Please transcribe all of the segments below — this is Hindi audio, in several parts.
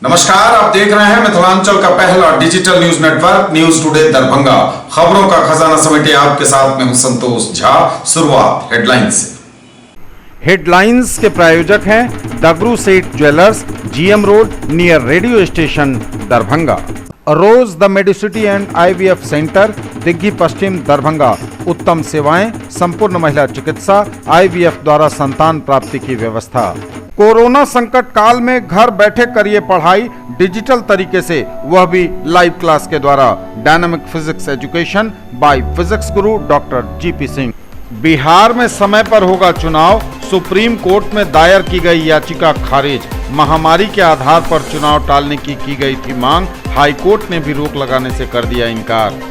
नमस्कार, आप देख रहे हैं मिथिलांचल का पहला digital news network news today Darbhanga. खबरों का खजाना समेटे आपके साथ में हूं संतोष झा। शुरुआत हेडलाइंस से। हेडलाइंस के प्रायोजक हैं Dagru Seth jewellers, GM road near radio station Darbhanga. Rose the Medicity and IVF centre, Digghi पश्चिम दरभंगा। उत्तम सेवाएं, संपूर्ण महिला चिकित्सा, आईवीएफ द्वारा संतान प्राप्ति की व्यवस्था। कोरोना संकट काल में घर बैठे करिए पढ़ाई डिजिटल तरीके से, वह भी लाइव क्लास के द्वारा। Dynamic physics education by physics Guru doctor GP Singh. Bihar में समय पर होगा चुनाव, सुप्रीम कोर्ट में दायर की गई याचिका खारिज। महामारी के आधार पर चुनाव टालने की गई थी मांग, हाई कोर्ट ने भी रोक लगाने से कर दिया इनकार।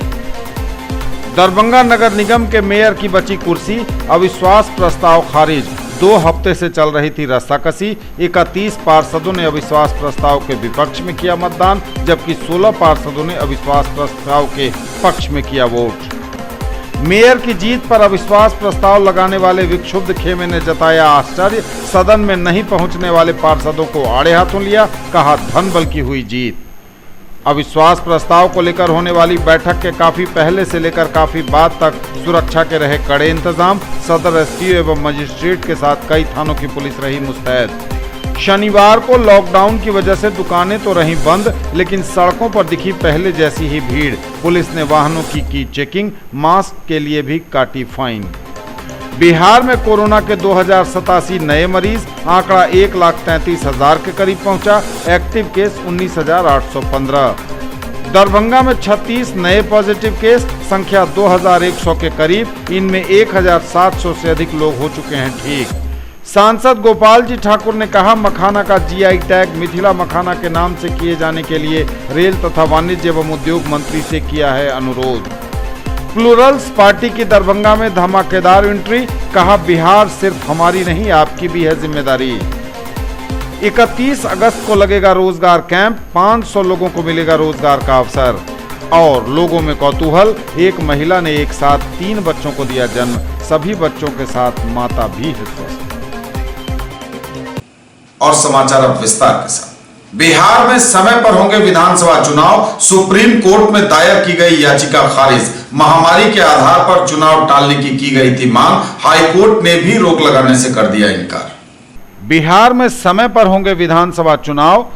दरभंगा नगर निगम के मेयर की बची कुर्सी, अविश्वास प्रस्ताव खारिज। 2 हफ्ते से चल रही थी रस्साकसी। 31 पार्षदों ने अविश्वास प्रस्ताव के विपक्ष में किया मतदान, जबकि 16 पार्षदों ने अविश्वास प्रस्ताव के पक्ष में किया वोट। मेयर की जीत पर अविश्वास प्रस्ताव लगाने वाले विक्षुब्ध खेमे ने जताया आश्चर्य। सदन में नहीं पहुंचने वाले पार्षदों को आड़े हाथों लिया, कहा धन बल की हुई जीत। अविश्वास प्रस्ताव को लेकर होने वाली बैठक के काफी पहले से लेकर काफी बाद तक सुरक्षा के रहे कड़े इंतजाम। सदर एसडीओ एवं मजिस्ट्रेट के साथ कई थानों की पुलिस रही मुस्तैद। शनिवार को लॉकडाउन की वजह से दुकानें तो रहीं बंद, लेकिन सड़कों पर दिखी पहले जैसी ही भीड़। पुलिस ने वाहनों की चेकिंग, मास्क के लिए भी काटी फाइन। बिहार में कोरोना के 2087 नए मरीज, आंकड़ा 1,33,000 के करीब पहुंचा। Active case 19,815। दरभंगा में 36 नए पॉजिटिव केस, संख्या 2,100 के करीब। इनमें 1,700 से अधिक लोग हो चुके हैं ठीक। सांसद गोपाल जी ठाकुर ने कहा मखाना का जीआई टैग मिथिला मखाना के नाम से किए जाने के लिए रेल तथा वाणिज्य एवं उद्योग मंत्री से किया है अनुरोध। प्लूरल्स पार्टी की दरभंगा में धमाकेदार एंट्री, कहा बिहार सिर्फ हमारी नहीं आपकी भी है जिम्मेदारी। 31 अगस्त को लगेगा रोजगार कैंप, 500 लोगों को मिलेगा रोजगार का अवसर। और लोगों में कौतूहल, एक महिला ने एक साथ 3 बच्चों को दिया जन्म, सभी बच्चों के साथ माता भी है स्वस्थ। और समाचार अब विस्तार के साथ। बिहार में समय पर होंगे विधानसभा चुनाव, सुप्रीम कोर्ट में दायर की गई याचिका खारिज। महामारी के आधार पर चुनाव टालने की गई थी मांग, हाई कोर्ट ने भी रोक लगाने से कर दिया इनकार। बिहार में समय पर होंगे विधानसभा चुनाव,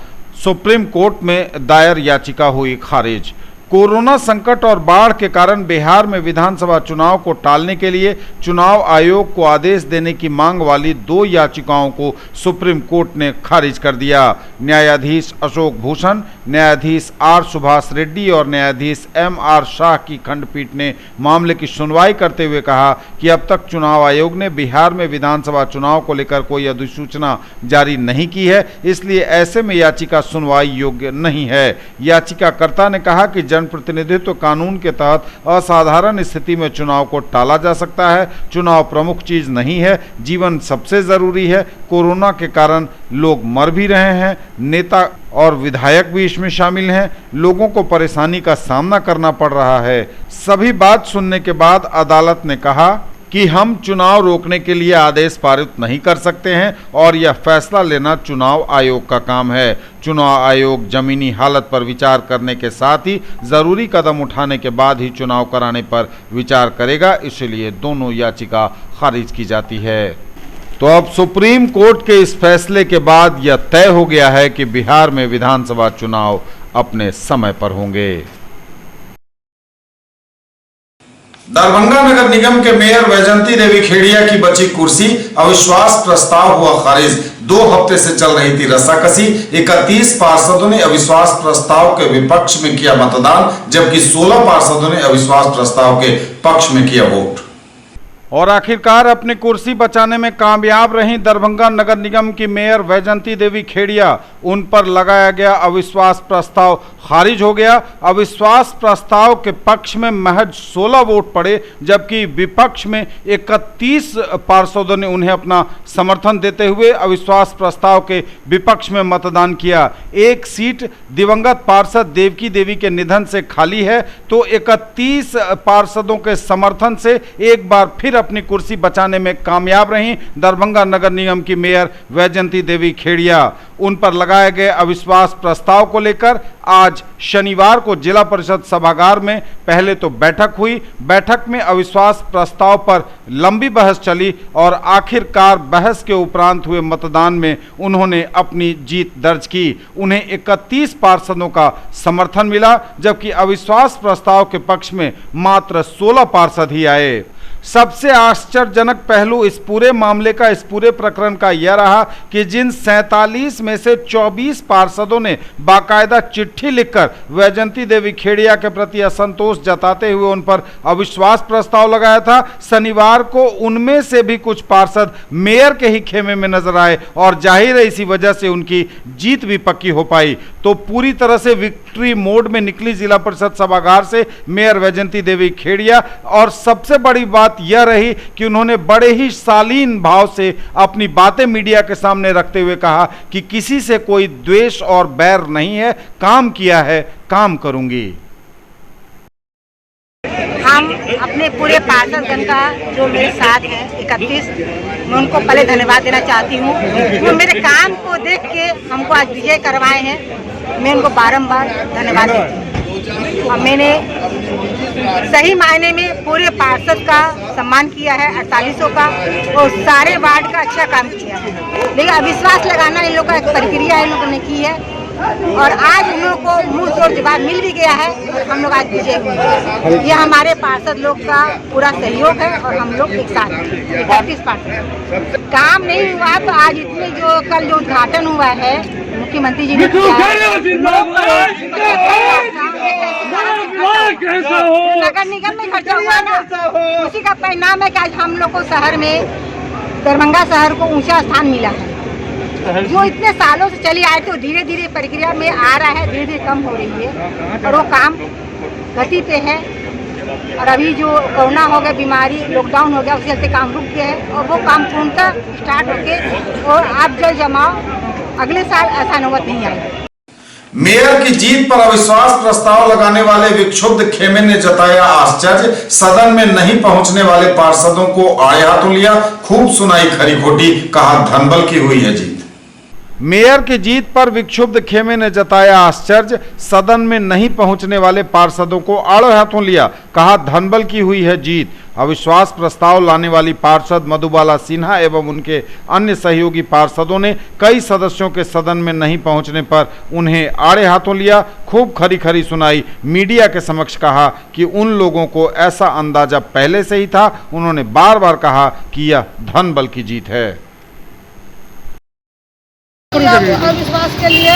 सुप्रीम कोर्ट में दायर याचिका हुई खारिज। कोरोना संकट और बाढ़ के कारण बिहार में विधानसभा चुनाव को टालने के लिए चुनाव आयोग को आदेश देने की मांग वाली 2 याचिकाओं को सुप्रीम कोर्ट ने खारिज कर दिया। न्यायाधीश अशोक भूषण, न्यायाधीश आर सुभाष रेड्डी और न्यायाधीश एम.आर. शाह की खंडपीठ ने मामले की सुनवाई करते हुए कहा कि अब तक चुनाव आयोग ने बिहार में विधानसभा चुनाव को लेकर कोई अधिसूचना जारी नहीं की है, इसलिए ऐसे में याचिका सुनवाई योग्य नहीं है। याचिकाकर्ता ने कहा कि जनप्रतिनिधित्व कानून के तहत असाधारण स्थिति में चुनाव को टाला जा सकता है। चुनाव प्रमुख चीज नहीं है, जीवन सबसे जरूरी है। कोरोना के कारण लोग मर भी रहे हैं, नेता और विधायक भी इसमें शामिल हैं। लोगों को परेशानी का सामना करना पड़ रहा है। सभी बात सुनने के बाद अदालत ने कहा कि हम चुनाव रोकने के लिए आदेश पारित नहीं कर सकते हैं और यह फैसला लेना चुनाव आयोग का काम है। चुनाव आयोग जमीनी हालत पर विचार करने के साथ ही जरूरी कदम उठाने के बाद ही चुनाव कराने पर विचार करेगा, इसलिए दोनों याचिका खारिज की जाती है। तो अब सुप्रीम कोर्ट के इस फैसले के बाद यह तय हो गया है कि बिहार में विधानसभा चुनाव अपने समय पर होंगे। दरभंगा नगर निगम के मेयर वैजंती देवी खेड़िया की बची कुर्सी, अविश्वास प्रस्ताव हुआ खारिज। 2 हफ्ते से चल रही थी रस्साकसी। 31 पार्षदों ने अविश्वास प्रस्ताव के विपक्ष में किया मतदान, जबकि 16 पार्षदों ने अविश्वास प्रस्ताव के पक्ष में किया वोट। और आखिरकार अपनी कुर्सी बचाने में कामयाब रही दरभंगा नगर निगम की मेयर वैजंती देवी खेड़िया। उन पर लगाया गया अविश्वास प्रस्ताव खारिज हो गया। अविश्वास प्रस्ताव के पक्ष में महज 16 वोट पड़े, जबकि विपक्ष में 31 पार्षदों ने उन्हें अपना समर्थन देते हुए अविश्वास प्रस्ताव के विपक्ष में मतदान किया। एक सीट दिवंगत पार्षद देवकी देवी के निधन से खाली है, तो 31 पार्षदों के समर्थन से एक बार फिर फिर अपनी कुर्सी बचाने में कामयाब रहीं दरभंगा नगर निगम की मेयर वैजयंती देवी खेड़िया। उन पर लगाए गए अविश्वास प्रस्ताव को लेकर आज शनिवार को जिला परिषद सभागार में पहले तो बैठक हुई। बैठक में अविश्वास प्रस्ताव पर लंबी बहस चली और आखिरकार बहस के उपरांत हुए मतदान में उन्होंने अपनी जीत दर्ज की। उन्हें 31 पार्षदों का समर्थन मिला, जबकि अविश्वास प्रस्ताव के पक्ष में मात्र 16 पार्षद ही आए। सबसे आश्चर्यजनक पहलू इस पूरे मामले का, इस पूरे प्रकरण का यह रहा कि जिन 47 में से 24 पार्षदों ने बाकायदा चिट्ठी लिखकर वैजयंती देवी खेड़िया के प्रति असंतोष जताते हुए उन पर अविश्वास प्रस्ताव लगाया था, शनिवार को उनमें से भी कुछ पार्षद मेयर के ही खेमे में नजर आए और जाहिर है इसी वजह से उनकी जीत भी पक्की हो पाई। तो पूरी तरह से विक्ट्री मोड में निकली जिला परिषद सभागार से मेयर वैजयंती देवी खेड़िया। और सबसे बड़ी बात यह रही कि उन्होंने बड़े ही शालीन भाव से अपनी बातें मीडिया के सामने रखते हुए कहा कि किसी से कोई द्वेष और बैर नहीं है, काम किया है, काम करूंगी। हम अपने पूरे पार्षदगण का जो मेरे साथ हैं 31, मैं उनको पहले धन्यवाद देना चाहती हूँ। वो मेरे काम को देख के हमको आज विजय करवाए हैं, मैं उनको बारंबार धन्यवाद देती हूँ। और मैंने सही मायने में पूरे पार्षद का सम्मान किया है, 48 का, और सारे वार्ड का अच्छा काम किया है। लेकिन अविश्वास लगाना इन लोगों का एक प्रक्रिया इन लोगों ने की है और आज उन लोगों को मुंह तोड़ जवाब मिल भी गया है और हम लोग आज विजय हुए। ये हमारे पार्षद लोग का पूरा सहयोग है और हम लोग एक साथ 31 पार्षद। काम नहीं हुआ तो आज इतने जो कल जो उद्घाटन हुआ है मुख्यमंत्री जी ने किया नगर निगम में खर्चा हुआ ना, उसी का परिणाम है कि आज हम लोग को शहर में, दरभंगा शहर को ऊंचा स्थान मिला है। जो इतने सालों से चली आए तो धीरे धीरे प्रक्रिया में आ रहा है, धीरे धीरे कम हो रही है और वो काम गति पे है। और अभी जो कोरोना हो गया, बीमारी, लॉकडाउन हो गया, उसके चलते काम रुक गया है और वो काम पूर्णतः स्टार्ट होके और अब जल जमाव अगले साल ऐसा नौबत नहीं आएगा। मेयर की जीत पर अविश्वास प्रस्ताव लगाने वाले विक्षुब्ध खेमे ने जताया आश्चर्य, सदन में नहीं पहुंचने वाले पार्षदों को आड़े हाथों लिया, खूब सुनाई खरी खोटी, कहा धनबल की हुई है जीत। मेयर की जीत पर विक्षुब्ध खेमे ने जताया आश्चर्य, सदन में नहीं पहुंचने वाले पार्षदों को आड़े हाथों लिया, कहा धनबल की हुई है जीत। अविश्वास प्रस्ताव लाने वाली पार्षद मधुबाला सिन्हा एवं उनके अन्य सहयोगी पार्षदों ने कई सदस्यों के सदन में नहीं पहुंचने पर उन्हें आड़े हाथों लिया, खूब खरी खरी सुनाई, मीडिया के समक्ष कहा कि उन लोगों को ऐसा अंदाजा पहले से ही था। उन्होंने बार बार कहा कि यह धनबल की जीत है। अविश्वास के लिए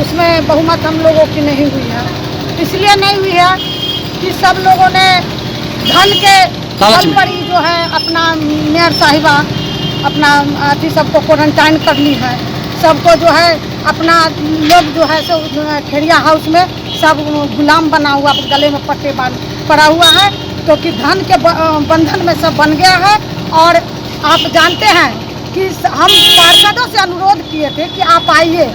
उसमें बहुमत हम लोगों की नहीं हुई है, इसलिए नहीं हुई है कि सब लोगों ने धन के बल पर ही जो है अपना मेयर साहिबा अपना अथी सबको क्वारंटाइन कर ली है। सबको जो है अपना लोग जो है सो खेड़िया हाउस में सब गुलाम बना हुआ, गले में पट्टे बांध पड़ा हुआ है, क्योंकि धन के बंधन में सब बन गया है। और आप जानते हैं कि हम पार्षदों से अनुरोध किए थे कि आप आइए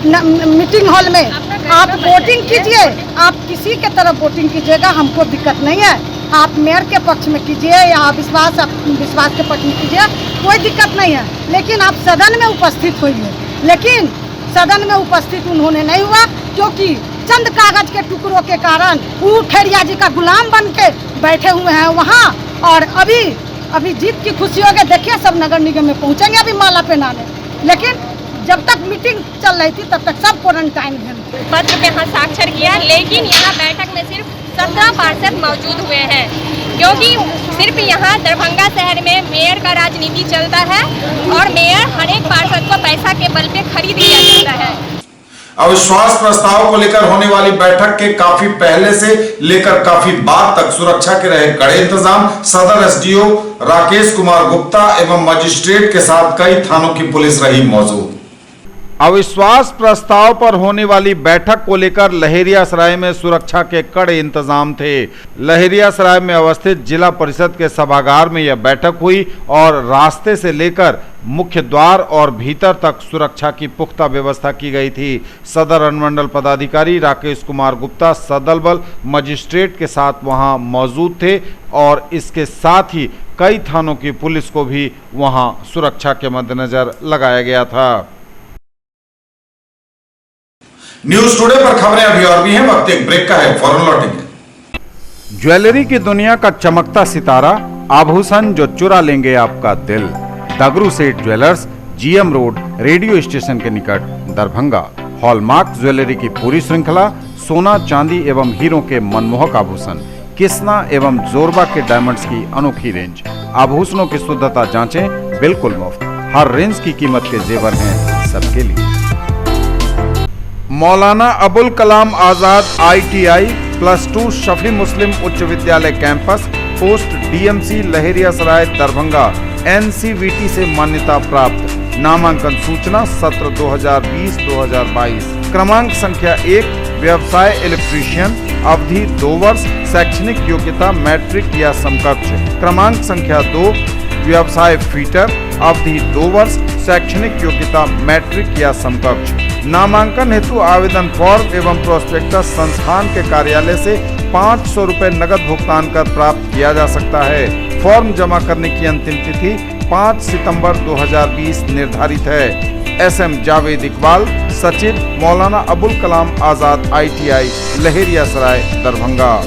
मीटिंग हॉल में, आप वोटिंग कीजिए, आप किसी के तरफ वोटिंग कीजिएगा, हमको दिक्कत नहीं है। आप मेयर के पक्ष में कीजिए या विश्वास के पक्ष में कीजिए, कोई दिक्कत नहीं है, लेकिन आप सदन में उपस्थित होइए। लेकिन सदन में उपस्थित उन्होंने नहीं हुआ, क्योंकि चंद कागज के टुकड़ों के कारण वो खेड़िया जी का गुलाम बन के बैठे हुए हैं वहाँ। और अभी जीत की खुशी हो गई, देखिए सब नगर निगम में पहुँचेंगे अभी माला पहनाने, लेकिन जब तक मीटिंग चल रही थी तब तक सब क्वारंटाइन थे। पत्र पे हस्ताक्षर किया, लेकिन यहाँ बैठक में सिर्फ 17 पार्षद मौजूद हुए हैं, क्योंकि सिर्फ यहाँ दरभंगा शहर में मेयर का राजनीति चलता है और मेयर हर एक पार्षद को पैसा के बल पे खरीद लिया जाता है। अविश्वास प्रस्ताव को लेकर होने वाली बैठक के काफी पहले से लेकर काफी बाद तक सुरक्षा के रहे कड़े इंतजाम। सदर एसडीओ राकेश कुमार गुप्ता एवं मजिस्ट्रेट के साथ कई थानों की पुलिस रही मौजूद। अविश्वास प्रस्ताव पर होने वाली बैठक को लेकर लहेरियासराय में सुरक्षा के कड़े इंतजाम थे। लहेरियासराय में अवस्थित जिला परिषद के सभागार में यह बैठक हुई और रास्ते से लेकर मुख्य द्वार और भीतर तक सुरक्षा की पुख्ता व्यवस्था की गई थी। सदर अनुमंडल पदाधिकारी राकेश कुमार गुप्ता सदल बल मजिस्ट्रेट के साथ वहां मौजूद थे और इसके साथ ही कई थानों की पुलिस को भी वहां सुरक्षा के मद्देनजर लगाया गया था। न्यूज टुडे पर खबरें अभी और भी हैं, वक्त एक ब्रेक का है, फौरन लौटेंगे। ज्वेलरी की दुनिया का चमकता सितारा, आभूषण जो चुरा लेंगे आपका दिल। दगरू Seth jewellers, GM road, radio station के निकट, दरभंगा। हॉलमार्क ज्वेलरी की पूरी श्रृंखला, सोना, चांदी एवं हीरों के मनमोहक आभूषण, किस्ना एवं जोरबा के डायमंड्स की अनोखी रेंज। आभूषणों की शुद्धता जांचें, बिल्कुल मुफ्त। हर रेंज की कीमत के जेवर हैं सबके लिए। मौलाना अबुल कलाम आजाद ITI +2 शफी मुस्लिम उच्च विद्यालय campus, post DMC Laheriasarai Darbhanga, NCVT से मान्यता प्राप्त। नामांकन सूचना सत्र 2020-2022। क्रमांक संख्या 1, व्यवसाय इलेक्ट्रीशियन, अवधि 2 वर्ष, शैक्षणिक योग्यता मैट्रिक या समकक्ष। क्रमांक संख्या 2, व्यवसाय फिटर, अवधि 2 वर्ष, शैक्षणिक योग्यता मैट्रिक या समकक्ष। नामांकन हेतु आवेदन फॉर्म एवं प्रोस्पेक्टस संस्थान के कार्यालय से 500 रुपए नगद भुगतान कर प्राप्त किया जा सकता है। फॉर्म जमा करने की अंतिम तिथि 5 सितंबर 2020 निर्धारित है। SM जावेद इकबाल, सचिव, मौलाना अबुल कलाम आजाद ITI लहेरियासराय दरभंगा।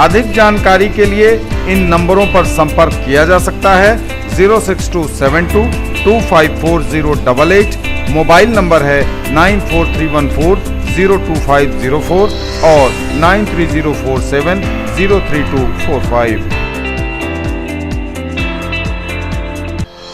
अधिक जानकारी के लिए इन नंबरों पर संपर्क किया जा सकता है। 06272 2540888, मोबाइल नंबर है 94314 और 93047 03245।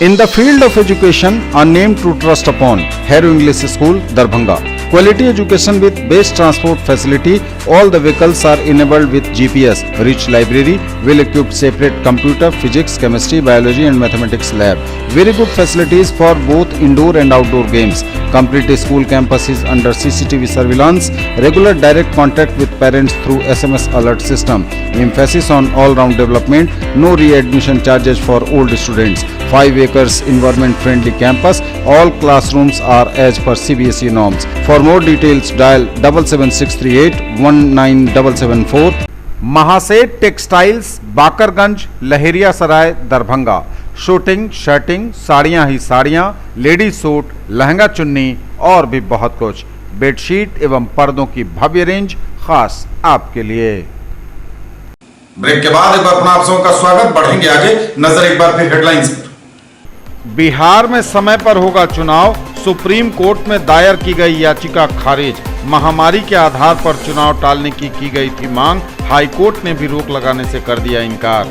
In the field of education, a name to trust upon, Hero English School, Darbhanga. Quality education with best transport facility. All the vehicles are enabled with GPS. Rich library, well-equipped separate computer, physics, chemistry, biology and mathematics lab. Very good facilities for both indoor and outdoor games. Complete school campus is under CCTV surveillance. Regular direct contact with parents through SMS alert system. Emphasis on all-round development. No readmission charges for old students. 5 acres environment-friendly campus. All classrooms are as per CBSE norms. For more details, dial 77638 19774. Mahaseth textiles, Bakarganj, Laheriasarai Darbhanga. Shooting, shirting, साड़ियाँ ही साड़ियाँ, लेडीज सूट, लहंगा चुन्नी और भी बहुत कुछ। बेडशीट एवं पर्दों की भव्य रेंज खास आपके लिए। ब्रेक के बाद एक बार पुनः आप सबों का स्वागत। बढ़ेंगे आगे, नजर एक बार फिर हेडलाइंस पर। बिहार में समय पर होगा चुनाव, सुप्रीम कोर्ट में दायर की गई याचिका खारिज। महामारी के आधार पर चुनाव टालने की गई थी मांग, हाईकोर्ट ने भी रोक लगाने से कर दिया इनकार।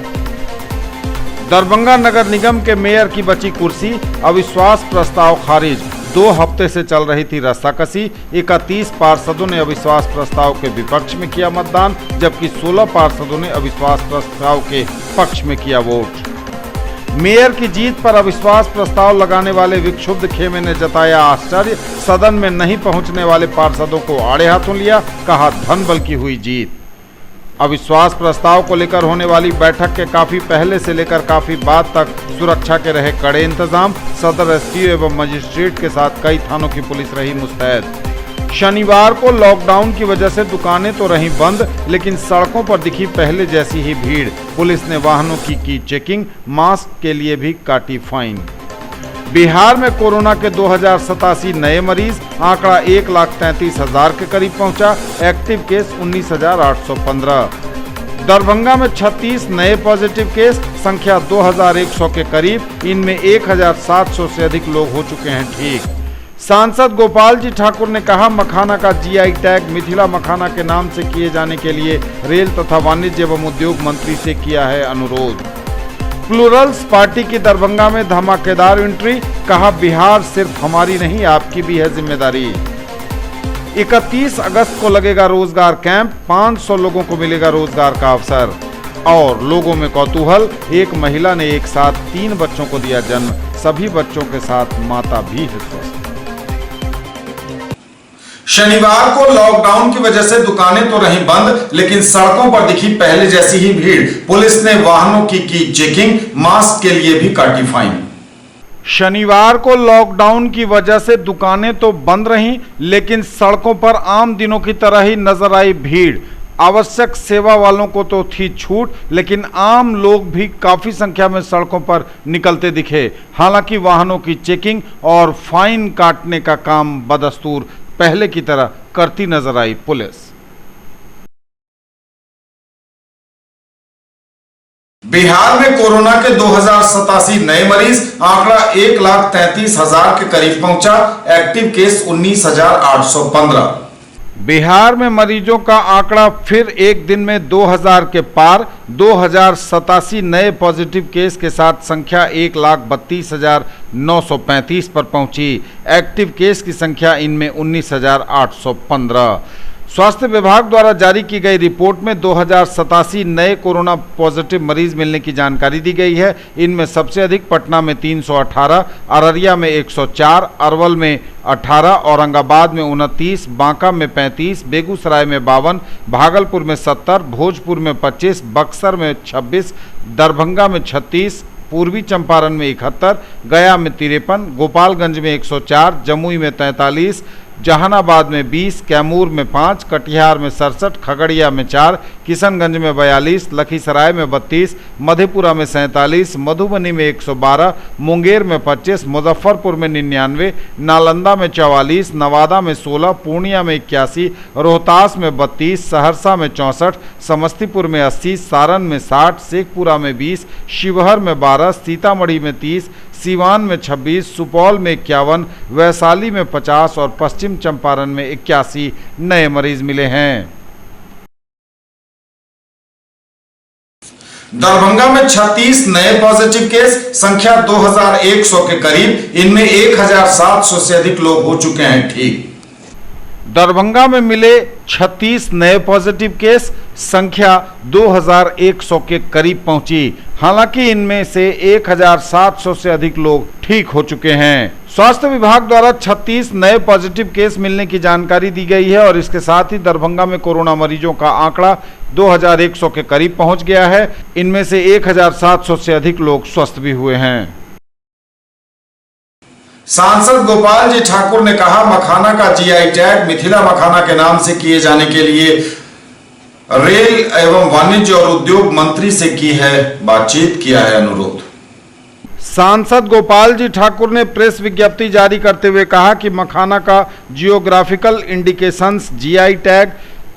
दरभंगा नगर निगम के मेयर की बची कुर्सी, अविश्वास प्रस्ताव खारिज। 2 हफ्ते से चल रही थी रस्साकसी। 31 पार्षदों ने अविश्वास प्रस्ताव के विपक्ष में किया मतदान, जबकि 16 पार्षदों ने अविश्वास प्रस्ताव के पक्ष में किया वोट। मेयर की जीत पर अविश्वास प्रस्ताव लगाने वाले विक्षुब्ध खेमे ने जताया आश्चर्य। सदन में नहीं पहुंचने वाले पार्षदों को आड़े हाथों लिया, कहा धन बल की हुई जीत। अविश्वास प्रस्ताव को लेकर होने वाली बैठक के काफी पहले से लेकर काफी बाद तक सुरक्षा के रहे कड़े इंतजाम। सदर SDO एवं मजिस्ट्रेट के साथ कई थानों की पुलिस रही मुस्तैद। शनिवार को लॉकडाउन की वजह से दुकानें तो रहीं बंद, लेकिन सड़कों पर दिखी पहले जैसी ही भीड़। पुलिस ने वाहनों की चेकिंग, मास्क के लिए भी काटी फाइन। बिहार में कोरोना के 2087 नए मरीज, आंकड़ा 1,33,000 के करीब पहुंचा। Active case 19,815। दरभंगा में 36 नए पॉजिटिव केस, संख्या 2,100 के करीब। इनमें 1,700 से अधिक लोग हो चुके हैं ठीक। सांसद गोपाल जी ठाकुर ने कहा, मखाना का GI टैग मिथिला मखाना के नाम से किए जाने के लिए रेल तथा वाणिज्य एवं उद्योग मंत्री से किया है अनुरोध। प्लूरल्स पार्टी की दरभंगा में धमाकेदार एंट्री, कहा बिहार सिर्फ हमारी नहीं आपकी भी है जिम्मेदारी। 31 अगस्त को लगेगा रोजगार कैंप, 500 लोगों को मिलेगा रोजगार का अवसर। और लोगों में कौतूहल, एक महिला ने एक साथ 3 बच्चों को दिया जन्म, सभी बच्चों के साथ माता भी है स्वस्थ। शनिवार को लॉकडाउन की वजह से दुकानें तो रहीं बंद, लेकिन सड़कों पर दिखी पहले जैसी ही भीड़। पुलिस ने वाहनों की चेकिंग, मास्क के लिए भी काटी फाइन। शनिवार को लॉकडाउन की वजह से दुकानें तो बंद रहीं, लेकिन सड़कों पर आम दिनों की तरह ही नजर आई भीड़। आवश्यक सेवा वालों को तो थी छूट, लेकिन आम लोग भी काफी संख्या में सड़कों पर निकलते दिखे। हालांकि वाहनों की चेकिंग और फाइन काटने का काम बदस्तूर पहले की तरह करती नजर आई पुलिस। बिहार में कोरोना के 2087 नए मरीज, आंकड़ा 1,33,000 के करीब पहुंचा। Active case 19,815। बिहार में मरीजों का आंकड़ा फिर एक दिन में 2000 के पार। 2087 नए पॉजिटिव केस के साथ संख्या 1,32,935 पर पहुंची। एक्टिव केस की संख्या इनमें 19,815। स्वास्थ्य विभाग द्वारा जारी की गई रिपोर्ट में 2087 नए कोरोना पॉजिटिव मरीज मिलने की जानकारी दी गई है। इनमें सबसे अधिक पटना में 318, अररिया में 104, अरवल में 18, औरंगाबाद में 29, बांका में 35, बेगूसराय में 52, भागलपुर में 70, भोजपुर में 25, बक्सर में 26, दरभंगा में 36, पूर्वी चंपारण में 71, गया में 53, गोपालगंज में 104, जमुई में 43, जहानाबाद में 20, कैमूर में 5, कटिहार में 67, खगड़िया में 4, किशनगंज में 42, लखीसराय में 32, मधेपुरा में 47, मधुबनी में 112, मुंगेर में 25, मुजफ्फरपुर में 99, नालंदा में 44, नवादा में 16, पूर्णिया में 81, रोहतास में 32, सहरसा में 64, समस्तीपुर में 80, सारण में 60, शेखपुरा में 20, शिवहर में 12, सीतामढ़ी में 30, सीवान में 26, सुपौल में 51, वैशाली में 50 और पश्चिम चंपारण में 81 नए मरीज मिले हैं। दरभंगा में 36 नए पॉजिटिव केस, संख्या 2100 के करीब। इनमें 1700 से अधिक लोग हो चुके हैं ठीक। दरभंगा में मिले 36 नए पॉजिटिव केस, संख्या 2100 के करीब पहुंची। हालांकि इनमें से 1700 से अधिक लोग ठीक हो चुके हैं। स्वास्थ्य विभाग द्वारा 36 नए पॉजिटिव केस मिलने की जानकारी दी गई है और इसके साथ ही दरभंगा में कोरोना मरीजों का आंकड़ा 2100 के करीब पहुंच गया है। इनमें से 1700 से अधिक लोग स्वस्थ भी हुए हैं। सांसद गोपाल जी ठाकुर ने कहा, मखाना का जीआई टैग मिथिला मखाना के नाम से किए जाने के लिए रेल एवं वाणिज्य और उद्योग मंत्री से की है बातचीत, किया है अनुरोध। सांसद गोपाल जी ठाकुर ने प्रेस विज्ञप्ति जारी करते हुए कहा कि मखाना का geographical indications GI tag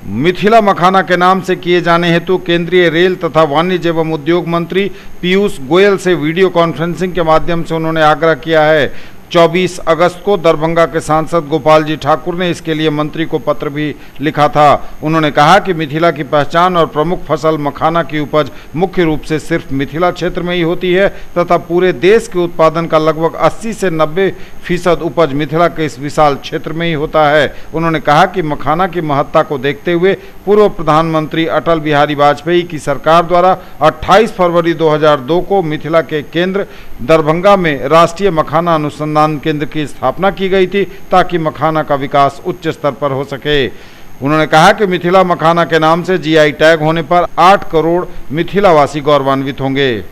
Mithila makhana के नाम से किए जाने हेतु केंद्रीय रेल तथा वाणिज्य एवं उद्योग मंत्री पीयूष गोयल से वीडियो कॉन्फ्रेंसिंग के माध्यम से उन्होंने आग्रह किया है। 24 अगस्त को दरभंगा के सांसद गोपाल जी ठाकुर ने इसके लिए मंत्री को पत्र भी लिखा था। उन्होंने कहा कि मिथिला की पहचान और प्रमुख फसल मखाना की उपज मुख्य रूप से सिर्फ मिथिला क्षेत्र में ही होती है तथा पूरे देश के उत्पादन का लगभग 80 से 90% उपज मिथिला के इस विशाल क्षेत्र में ही होता है। उन्होंने कहा कि मखाना की महत्ता को देखते हुए पूर्व प्रधानमंत्री अटल बिहारी वाजपेयी की सरकार द्वारा 28 फरवरी 2002 को मिथिला के केंद्र दरभंगा में राष्ट्रीय मखाना अनुसंधान केंद्र की स्थापना की गई थी ताकि मखाना का विकास उच्च स्तर पर हो सके। उन्होंने कहा कि मिथिला मखाना के नाम से जीआई टैग होने पर 8 करोड़ मिथिलावासी गौरवान्वित होंगे।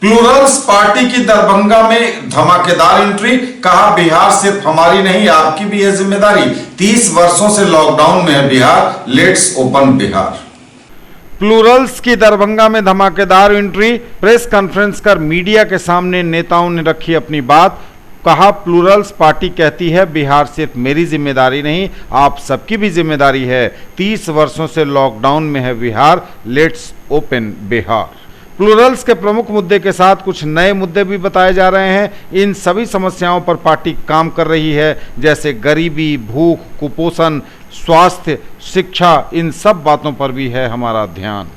प्लूरल्स पार्टी की दरभंगा में धमाकेदार एंट्री, कहा बिहार सिर्फ हमारी नहीं आपकी भी है जिम्मेदारी। 30 वर्षों से लॉकडाउन में है Bihar, let's open Bihar. Plurals की दरभंगा में धमाकेदार एंट्री, प्रेस कॉन्फ्रेंस कर मीडिया के सामने नेताओं ने रखी अपनी बात। कहा प्लूरल्स पार्टी कहती है बिहार सिर्फ मेरी जिम्मेदारी नहीं आप सबकी भी जिम्मेदारी है। 30 वर्षों से लॉकडाउन में है Bihar, let's open Bihar. Plurals के प्रमुख मुद्दे के साथ कुछ नए मुद्दे भी बताए जा रहे हैं। इन सभी समस्याओं पर पार्टी काम कर रही है, जैसे गरीबी, भूख, कुपोषण, स्वास्थ्य, शिक्षा, इन सब बातों पर भी है हमारा ध्यान।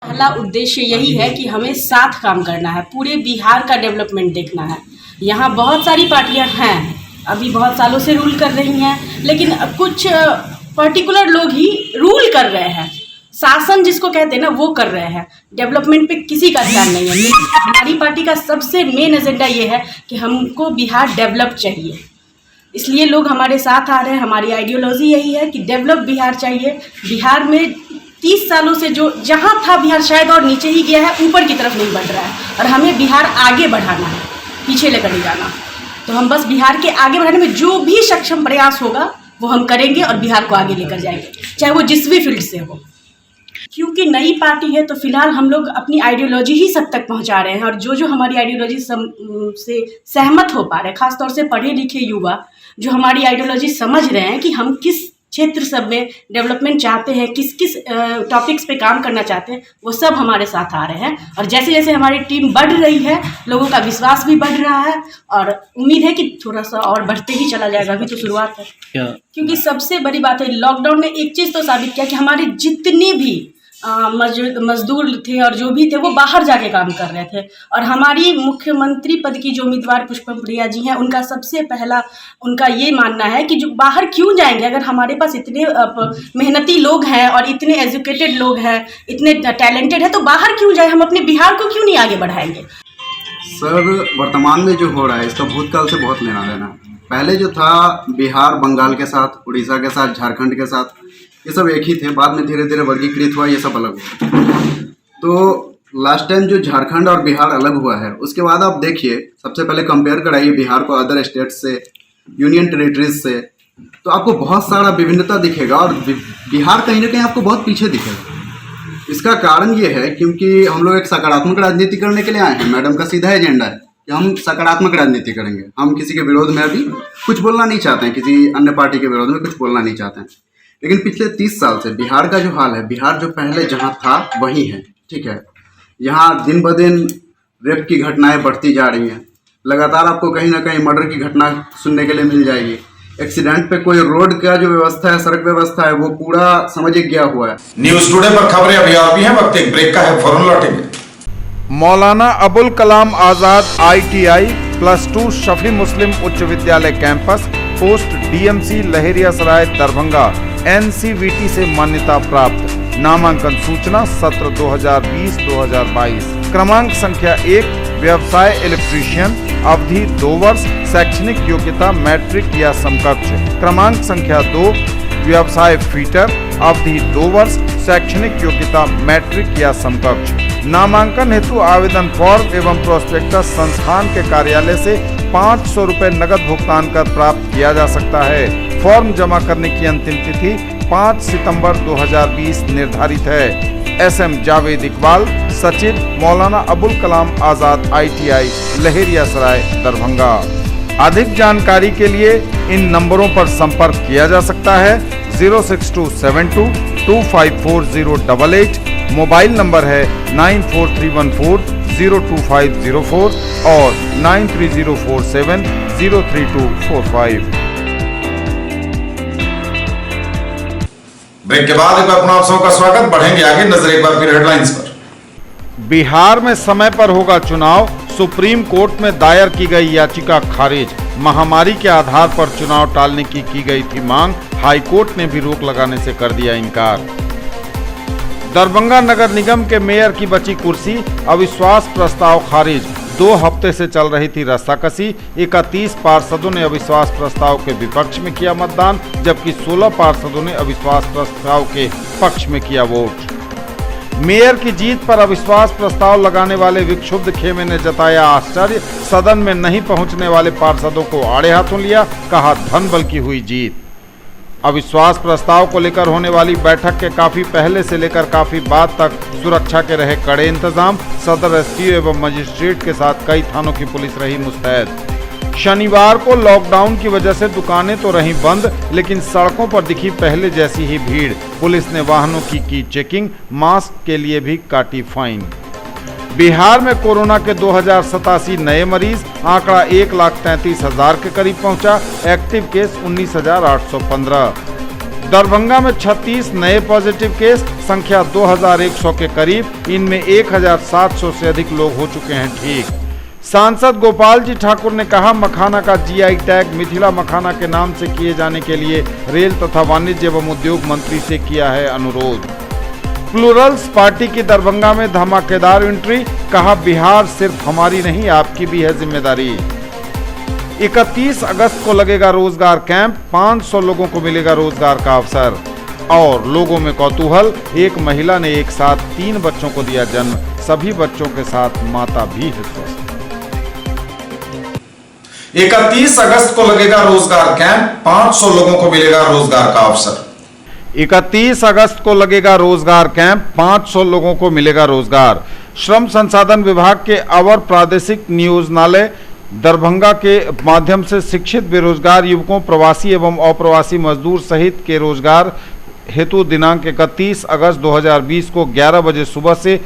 पहला उद्देश्य यही है कि हमें साथ काम करना है, पूरे बिहार का डेवलपमेंट देखना है। यहाँ बहुत सारी पार्टियां हैं, अभी बहुत सालों से रूल कर रही हैं, लेकिन कुछ पर्टिकुलर लोग ही रूल कर रहे हैं। शासन जिसको कहते हैं ना, वो कर रहे हैं। डेवलपमेंट पे किसी का ध्यान नहीं है। हमारी पार्टी का सबसे मेन एजेंडा ये है कि हमको बिहार डेवलप चाहिए, इसलिए लोग हमारे साथ आ रहे हैं। हमारी आइडियोलॉजी यही है कि डेवलप बिहार चाहिए। बिहार में 30 सालों से जो जहाँ था बिहार शायद और नीचे ही गया है, ऊपर की तरफ नहीं बढ़ रहा है, और हमें बिहार आगे बढ़ाना है, पीछे लेकर नहीं जाना। तो हम बस बिहार के आगे बढ़ाने में जो भी सक्षम प्रयास होगा वो हम करेंगे और बिहार को आगे लेकर जाएंगे, चाहे वो जिस भी फील्ड से हो। क्योंकि नई पार्टी है तो फिलहाल हम लोग अपनी आइडियोलॉजी ही सब तक पहुंचा रहे हैं, और जो हमारी आइडियोलॉजी से सहमत हो पा रहे हैं, खासतौर से पढ़े लिखे युवा जो हमारी आइडियोलॉजी समझ रहे हैं कि हम किस क्षेत्र सब में डेवलपमेंट चाहते हैं, किस किस टॉपिक्स पे काम करना चाहते हैं, वो सब हमारे साथ आ रहे हैं। और जैसे जैसे हमारी टीम बढ़ रही है, लोगों का विश्वास भी बढ़ रहा है और उम्मीद है कि थोड़ा सा और बढ़ते ही चला जाएगा। अभी तो शुरुआत है। क्योंकि सबसे बड़ी बात है, लॉकडाउन ने एक चीज़ तो साबित किया कि हमारे जितने भी मजदूर थे और जो भी थे वो बाहर जाके काम कर रहे थे। और हमारी मुख्यमंत्री पद की जो उम्मीदवार पुष्पम प्रिया जी हैं, उनका सबसे पहला उनका ये मानना है कि जो बाहर क्यों जाएंगे, अगर हमारे पास इतने मेहनती लोग हैं और इतने एजुकेटेड लोग हैं, इतने टैलेंटेड हैं, तो बाहर क्यों जाए, हम अपने बिहार को क्यों नहीं आगे बढ़ाएंगे। सर, वर्तमान में जो हो रहा है इसका भूतकाल से बहुत लेना देना। पहले जो था बिहार बंगाल के साथ, उड़ीसा के साथ, झारखंड के साथ, ये सब एक ही थे। बाद में धीरे धीरे वर्गीकृत हुआ, ये सब अलग हुआ। तो लास्ट टाइम जो झारखंड और बिहार अलग हुआ है, उसके बाद आप देखिए, सबसे पहले कंपेयर कराइए बिहार को अदर स्टेट से, यूनियन टेरिटरीज से, तो आपको बहुत सारा विभिन्नता दिखेगा और बिहार कहीं ना कहीं आपको बहुत पीछे दिखेगा। इसका कारण ये है क्योंकि हम लोग एक सकारात्मक राजनीति करने के लिए आए हैं। मैडम का सीधा एजेंडा है कि हम सकारात्मक राजनीति करेंगे। हम किसी के विरोध में अभी कुछ बोलना नहीं चाहते हैं, किसी अन्य पार्टी के विरोध में कुछ बोलना नहीं चाहते हैं। लेकिन पिछले 30 साल से बिहार का जो हाल है, बिहार जो पहले जहाँ था वही है, ठीक है। यहाँ दिन ब दिन रेप की घटनाएं बढ़ती जा रही हैं। लगातार आपको कहीं ना कहीं मर्डर की घटना सुनने के लिए मिल जाएगी। एक्सीडेंट पे कोई रोड का जो व्यवस्था है, सड़क व्यवस्था है, वो पूरा समझिए गया हुआ है। न्यूज टुडे पर खबरें अभी आती हैं, वक्त एक ब्रेक का है, फौरन लौटेंगे। मौलाना अबुल कलाम आजाद ITI +2 शफी मुस्लिम उच्च विद्यालय campus, post DMC Laheriasarai Darbhanga, NCVT से मान्यता प्राप्त। नामांकन सूचना सत्र 2020-2022। क्रमांक संख्या 1 व्यवसाय इलेक्ट्रीशियन, अवधि 2 वर्ष, शैक्षणिक योग्यता मैट्रिक या समकक्ष। क्रमांक संख्या 2 व्यवसाय फीटर, अवधि 2 वर्ष, शैक्षणिक योग्यता मैट्रिक या समकक्ष। नामांकन हेतु आवेदन फॉर्म एवं प्रोस्पेक्टस संस्थान के कार्यालय से 500 रुपए नगद भुगतान कर प्राप्त किया जा सकता है। फॉर्म जमा करने की अंतिम तिथि 5 सितंबर 2020 निर्धारित है। SM जावेद इकबाल, सचिव, मौलाना अबुल कलाम आजाद ITI लहेरियासराय दरभंगा। अधिक जानकारी के लिए इन नंबरों पर संपर्क किया जा सकता है। 06272 254088, मोबाइल नंबर है 9431402504 और 9304703245। ब्रेक के बाद एक बार पुनः आप सबका स्वागत। बढ़ेंगे आगे, नजर एक बार फिर हेडलाइंस पर। बिहार में समय पर होगा चुनाव, सुप्रीम कोर्ट में दायर की गई याचिका खारिज। महामारी के आधार पर चुनाव टालने की गई थी मांग, हाईकोर्ट ने भी रोक लगाने से कर दिया इनकार। दरभंगा नगर निगम के मेयर की बची कुर्सी, अविश्वास प्रस्ताव खारिज। 2 हफ्ते से चल रही थी रस्साकसी। 31 पार्षदों ने अविश्वास प्रस्ताव के विपक्ष में किया मतदान, जबकि 16 पार्षदों ने अविश्वास प्रस्ताव के पक्ष में किया वोट। मेयर की जीत पर अविश्वास प्रस्ताव लगाने वाले विक्षुब्ध खेमे ने जताया आश्चर्य। सदन में नहीं पहुंचने वाले पार्षदों को आड़े हाथों लिया, कहा धन बल की हुई जीत। अविश्वास प्रस्ताव को लेकर होने वाली बैठक के काफी पहले से लेकर काफी बाद तक सुरक्षा के रहे कड़े इंतजाम। सदर SDO एवं मजिस्ट्रेट के साथ कई थानों की पुलिस रही मुस्तैद। शनिवार को लॉकडाउन की वजह से दुकानें तो रहीं बंद, लेकिन सड़कों पर दिखी पहले जैसी ही भीड़। पुलिस ने वाहनों की चेकिंग, मास्क के लिए भी काटी फाइन। बिहार में कोरोना के 2087 नए मरीज, आंकड़ा 1,33,000 के करीब पहुंचा। Active case 19,815। दरभंगा में 36 नए पॉजिटिव केस, संख्या 2,100 के करीब। इनमें 1,700 से अधिक लोग हो चुके हैं ठीक। सांसद गोपाल जी ठाकुर ने कहा, मखाना का GI टैग मिथिला मखाना के नाम से किए जाने के लिए रेल तथा वाणिज्य एवं उद्योग मंत्री से किया है अनुरोध। प्लूरल्स पार्टी की दरभंगा में धमाकेदार एंट्री, कहा बिहार सिर्फ हमारी नहीं आपकी भी है जिम्मेदारी। 31 अगस्त को लगेगा रोजगार कैंप, 500 लोगों को मिलेगा रोजगार का अवसर। और लोगों में कौतूहल, एक महिला ने एक साथ 3 बच्चों को दिया जन्म, सभी बच्चों के साथ माता भी है स्वस्थ। 31 अगस्त को लगेगा रोजगार कैंप, 500 लोगों को मिलेगा रोजगार का अवसर। 31 अगस्त को लगेगा रोजगार कैंप, 500 लोगों को मिलेगा रोजगार। श्रम संसाधन विभाग के अवर प्रादेशिक नियोजनालय दरभंगा के माध्यम से शिक्षित बेरोजगार युवकों, प्रवासी एवं अप्रवासी मजदूर सहित के रोजगार हेतु दिनांक 31 अगस्त 2020 को 11 बजे सुबह से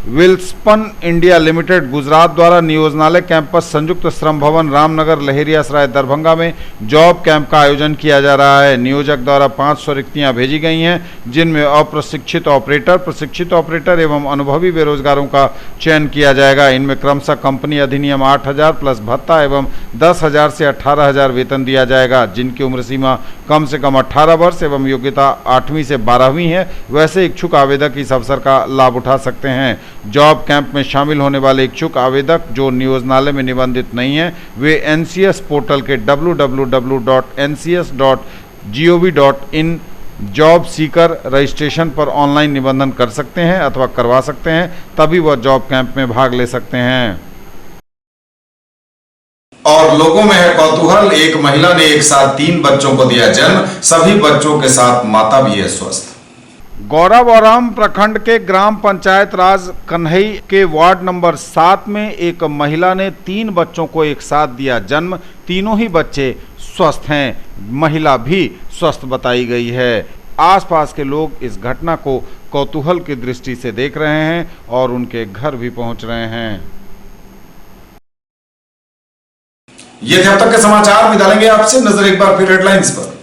विल्सपन इंडिया लिमिटेड गुजरात द्वारा नियोजनालय कैंपस संयुक्त श्रम भवन रामनगर लहेरियासराय दरभंगा में जॉब कैंप का आयोजन किया जा रहा है। नियोजक द्वारा 500 रिक्तियां भेजी गई हैं, जिनमें अप्रशिक्षित ऑपरेटर, प्रशिक्षित ऑपरेटर एवं अनुभवी बेरोजगारों का चयन किया जाएगा। इनमें क्रमशः कंपनी अधिनियम 8000 प्लस भत्ता एवं 10,000 से 18,000 वेतन दिया जाएगा। जिनकी उम्र सीमा कम से कम 18 वर्ष एवं योग्यता 8वीं से 12वीं है, वैसे इच्छुक आवेदक इस अवसर का लाभ उठा सकते हैं। जॉब कैंप में शामिल होने वाले इच्छुक आवेदक जो नियोजनालय में निबंधित नहीं हैं, वे एनसीएस पोर्टल के www.ncs.gov.in जॉब सीकर रजिस्ट्रेशन पर ऑनलाइन निबंधन कर सकते हैं अथवा करवा सकते हैं, तभी वह जॉब कैंप में भाग ले सकते हैं। और लोगों में है कौतूहल, एक महिला ने एक साथ 3 बच्चों को दिया जन्म, सभी बच्चों के साथ माता भी है स्वस्थ। गौरवराम प्रखंड के ग्राम पंचायत राज कन्हई के वार्ड नंबर 7 में एक महिला ने 3 बच्चों को एक साथ दिया जन्म, तीनों ही बच्चे स्वस्थ हैं, महिला भी स्वस्थ बताई गई है। आसपास के लोग इस घटना को कौतूहल की दृष्टि से देख रहे हैं और उनके घर भी पहुंच रहे हैं। ये थे अब तक के समाचार, विदा लेंगे आपसे, नजर एक बार फिर हेडलाइंस पर।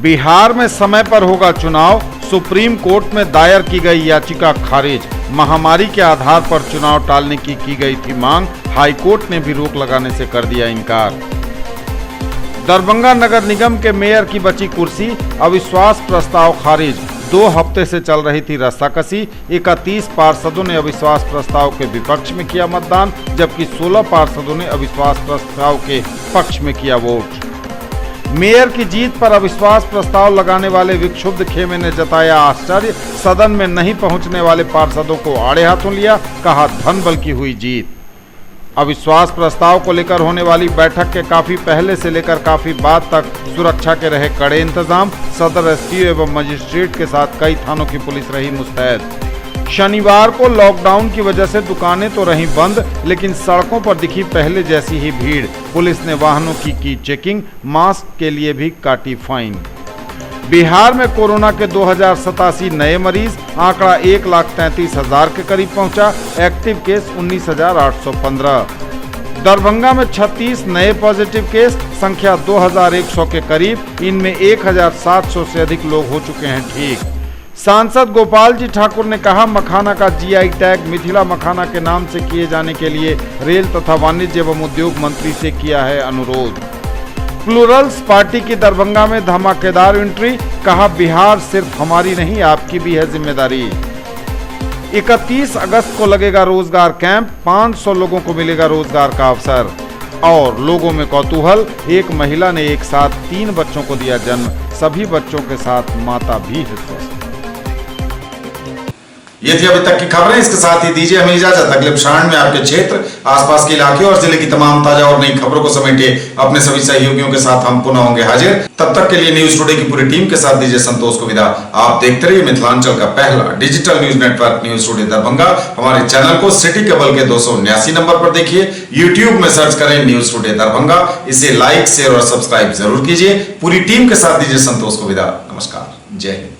बिहार में समय पर होगा चुनाव, सुप्रीम कोर्ट में दायर की गई याचिका खारिज। महामारी के आधार पर चुनाव टालने की गई थी मांग, हाईकोर्ट ने भी रोक लगाने से कर दिया इनकार। दरभंगा नगर निगम के मेयर की बची कुर्सी, अविश्वास प्रस्ताव खारिज। 2 हफ्ते से चल रही थी रस्साकसी, 31 पार्षदों ने अविश्वास प्रस्ताव के विपक्ष में किया मतदान, जबकि 16 पार्षदों ने अविश्वास प्रस्ताव के पक्ष में किया वोट। मेयर की जीत पर अविश्वास प्रस्ताव लगाने वाले विक्षुब्ध खेमे ने जताया आश्चर्य, सदन में नहीं पहुंचने वाले पार्षदों को आड़े हाथों लिया, कहा धन बल की हुई जीत। अविश्वास प्रस्ताव को लेकर होने वाली बैठक के काफी पहले से लेकर काफी बाद तक सुरक्षा के रहे कड़े इंतजाम, सदर एसडीओ एवं मजिस्ट्रेट के साथ कई थानों की पुलिस रही मुस्तैद। शनिवार को लॉकडाउन की वजह से दुकानें तो रहीं बंद, लेकिन सड़कों पर दिखी पहले जैसी ही भीड़। पुलिस ने वाहनों की चेकिंग, मास्क के लिए भी काटी फाइन। बिहार में कोरोना के 2087 नए मरीज, आंकड़ा 1,33,000 के करीब पहुंचा, एक्टिव केस 19,815। दरभंगा में 36 नए पॉजिटिव केस, संख्या 2,100 के करीब, इनमें 1,700 से अधिक लोग हो चुके हैं ठीक। सांसद गोपाल जी ठाकुर ने कहा मखाना का जीआई टैग मिथिला मखाना के नाम से किए जाने के लिए रेल तथा वाणिज्य एवं उद्योग मंत्री से किया है अनुरोध। प्लूरल्स पार्टी की दरभंगा में धमाकेदार एंट्री, कहा बिहार सिर्फ हमारी नहीं आपकी भी है जिम्मेदारी। 31 अगस्त को लगेगा रोजगार कैंप, 500 लोगों को मिलेगा रोजगार का अवसर। और लोगों में कौतूहल, एक महिला ने एक साथ 3 बच्चों को दिया जन्म, सभी बच्चों के साथ माता भी है स्वस्थ। ये थी अभी तक की खबरें, इसके साथ ही दीजिए हमें इजाजत। अगले प्रसारण में आपके क्षेत्र, आसपास के इलाके और जिले की तमाम ताजा और नई खबरों को समेटे अपने सभी सहयोगियों के साथ हम पुनः होंगे हाजिर। तब तक के लिए न्यूज टुडे की पूरी टीम के साथ दीजिए संतोष को विदा। आप देखते रहिए मिथिलांचल का पहला digital news network news today Darbhanga. हमारे चैनल को सिटी केबल के 279 नंबर पर देखिए, यूट्यूब में सर्च करें न्यूज टुडे दरभंगा। इसे लाइक, शेयर और सब्सक्राइब जरूर कीजिए। पूरी टीम के साथ दीजिए संतोष को विदा। नमस्कार, जय हिंद।